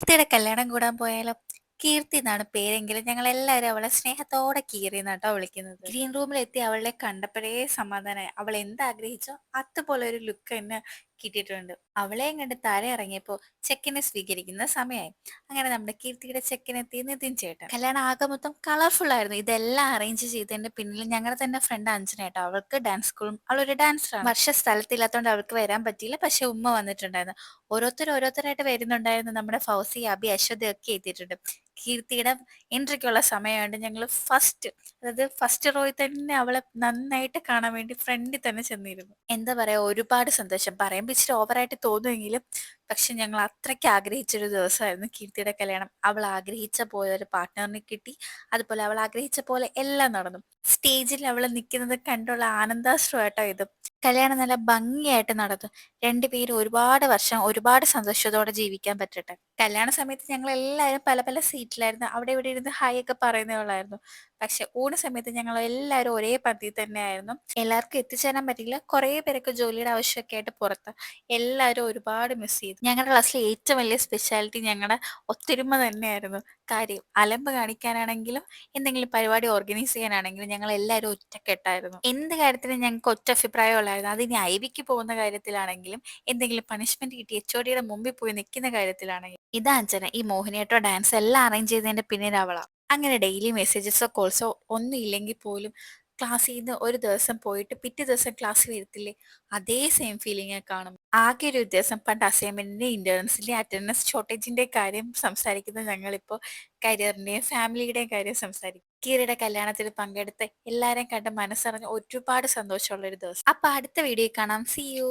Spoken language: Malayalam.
കീർത്തിയുടെ കല്യാണം കൂടാൻ പോയാലോ? കീർത്തി എന്നാണ് പേരെങ്കിലും ഞങ്ങളെല്ലാവരും അവളെ സ്നേഹത്തോടെ കീറി എന്നാട്ടോ വിളിക്കുന്നത്. ഗ്രീൻ റൂമിലെത്തി അവളെ കണ്ടപ്പോഴേ സമാധാനമായി. അവൾ എന്താഗ്രഹിച്ചോ അതുപോലെ ഒരു ലുക്ക് തന്നെ കിട്ടിയിട്ടുണ്ട്. അവളെയും കണ്ട് തല ഇറങ്ങിയപ്പോൾ ചെക്കനെ സ്വീകരിക്കുന്ന സമയമായി. അങ്ങനെ നമ്മുടെ കീർത്തിയുടെ ചെക്കനെത്തി നിതിൻ ചേട്ടൻ. കല്യാണം ആകെ മൊത്തം കളർഫുൾ ആയിരുന്നു. ഇതെല്ലാം അറേഞ്ച് ചെയ്തതിന്റെ പിന്നിൽ ഞങ്ങളുടെ തന്നെ ഫ്രണ്ട് അഞ്ജന കേട്ടോ. അവൾക്ക് ഡാൻസ് സ്കൂളും അവളൊരു ഡാൻസറാണ്. വർഷ സ്ഥലത്തില്ലാത്തതുകൊണ്ട് അവൾക്ക് വരാൻ പറ്റിയില്ല. പക്ഷെ ഉമ്മ വന്നിട്ടുണ്ടായിരുന്നു. ഓരോരുത്തരായിട്ട് വരുന്നുണ്ടായിരുന്നു. നമ്മുടെ ഫൗസി, അബി, അശ്വതി ഒക്കെ എത്തിയിട്ടുണ്ട്. കീർത്തിയുടെ എൻട്രിക്കുള്ള സമയമുണ്ട്. ഞങ്ങൾ ഫസ്റ്റ് റോയിൽ തന്നെ അവളെ നന്നായിട്ട് കാണാൻ വേണ്ടി ഫ്രണ്ടിൽ തന്നെ ചെന്നിരുന്നു. എന്താ പറയാ, ഒരുപാട് സന്തോഷം. പറയുമ്പോൾ ഇച്ചിരി ഓവറായിട്ട് തോന്നുമെങ്കിലും പക്ഷെ ഞങ്ങൾ അത്രയ്ക്ക് ആഗ്രഹിച്ചൊരു ദിവസമായിരുന്നു കീർത്തിയുടെ കല്യാണം. അവൾ ആഗ്രഹിച്ച പോലെ ഒരു പാർട്ട്ണറിനെ കിട്ടി. അതുപോലെ അവൾ ആഗ്രഹിച്ച പോലെ എല്ലാം നടന്നു. സ്റ്റേജിൽ അവൾ നിൽക്കുന്നത് കണ്ടുള്ള ആനന്ദാശ്രുവായിട്ടോ ഇത്. കല്യാണം നല്ല ഭംഗിയായിട്ട് നടന്നു. രണ്ടുപേരും ഒരുപാട് വർഷം ഒരുപാട് സന്തോഷത്തോടെ ജീവിക്കാൻ പറ്റട്ടെ. കല്യാണ സമയത്ത് ഞങ്ങൾ എല്ലാവരും പല പല സീറ്റിലായിരുന്നു. അവിടെ ഇവിടെ ഇരുന്ന് ഹായ് ഒക്കെ പറയുന്നേ ഉള്ളായിരുന്നു. പക്ഷെ ഊണ് സമയത്ത് ഞങ്ങൾ എല്ലാവരും ഒരേ പന്തിയിൽ തന്നെയായിരുന്നു. എല്ലാവർക്കും എത്തിച്ചേരാൻ പറ്റില്ല. കുറേ പേരൊക്കെ ജോലിയുടെ ആവശ്യമൊക്കെ ആയിട്ട് പുറത്ത്. എല്ലാവരും ഒരുപാട് മിസ് ചെയ്തു. ഞങ്ങളുടെ ക്ലാസ്സിലെ ഏറ്റവും വലിയ സ്പെഷ്യാലിറ്റി ഞങ്ങളുടെ ഒത്തൊരുമ തന്നെയായിരുന്നു. കാര്യം അലമ്പ് കാണിക്കാനാണെങ്കിലും എന്തെങ്കിലും പരിപാടി ഓർഗനൈസ് ചെയ്യാനാണെങ്കിലും ഞങ്ങൾ എല്ലാവരും ഒറ്റക്കെട്ടായിരുന്നു. എന്ത് കാര്യത്തിനും ഞങ്ങൾക്ക് ഒറ്റ അഭിപ്രായം ഉള്ളായിരുന്നു. അത് ഇനി ഐവിക്ക് പോകുന്ന കാര്യത്തിലാണെങ്കിലും എന്തെങ്കിലും പണിഷ്മെന്റ് കിട്ടി എച്ച്ഒഡിയുടെ മുമ്പിൽ പോയി നിൽക്കുന്ന കാര്യത്തിലാണെങ്കിൽ ഇതാ അഞ്ജന ഈ മോഹിനിയാട്ടോ ഡാൻസ് എല്ലാം അറേഞ്ച് ചെയ്തതിന്റെ പിന്നിൽ അവളാ. അങ്ങനെ ഡെയിലി മെസ്സേജസോ കോൾസോ ഒന്നും ഇല്ലെങ്കിൽ പോലും ക്ലാസ്സിൽ നിന്ന് ഒരു ദിവസം പോയിട്ട് പിറ്റേ ദിവസം ക്ലാസ്സിൽ വരത്തില്ലേ, അതേ സെയിം ഫീലിംഗ് കാണും. ആകെ ഒരു വ്യത്യാസം, പണ്ട് അസൈൻമെന്റിന്റെ ഇന്റേൺസിന്റെ അറ്റൻഡൻസ് ഷോർട്ടേജിന്റെ കാര്യം സംസാരിക്കുന്ന ഞങ്ങളിപ്പോൾ കരിയറിന്റെയും ഫാമിലിയുടെയും കാര്യം സംസാരിക്കും. കീരയുടെ കല്യാണത്തിൽ പങ്കെടുത്ത് എല്ലാരെയും കണ്ട് മനസ്സറിഞ്ഞ് ഒരുപാട് സന്തോഷമുള്ള ഒരു ദിവസം. അപ്പൊ അടുത്ത വീഡിയോ കാണാം. See U.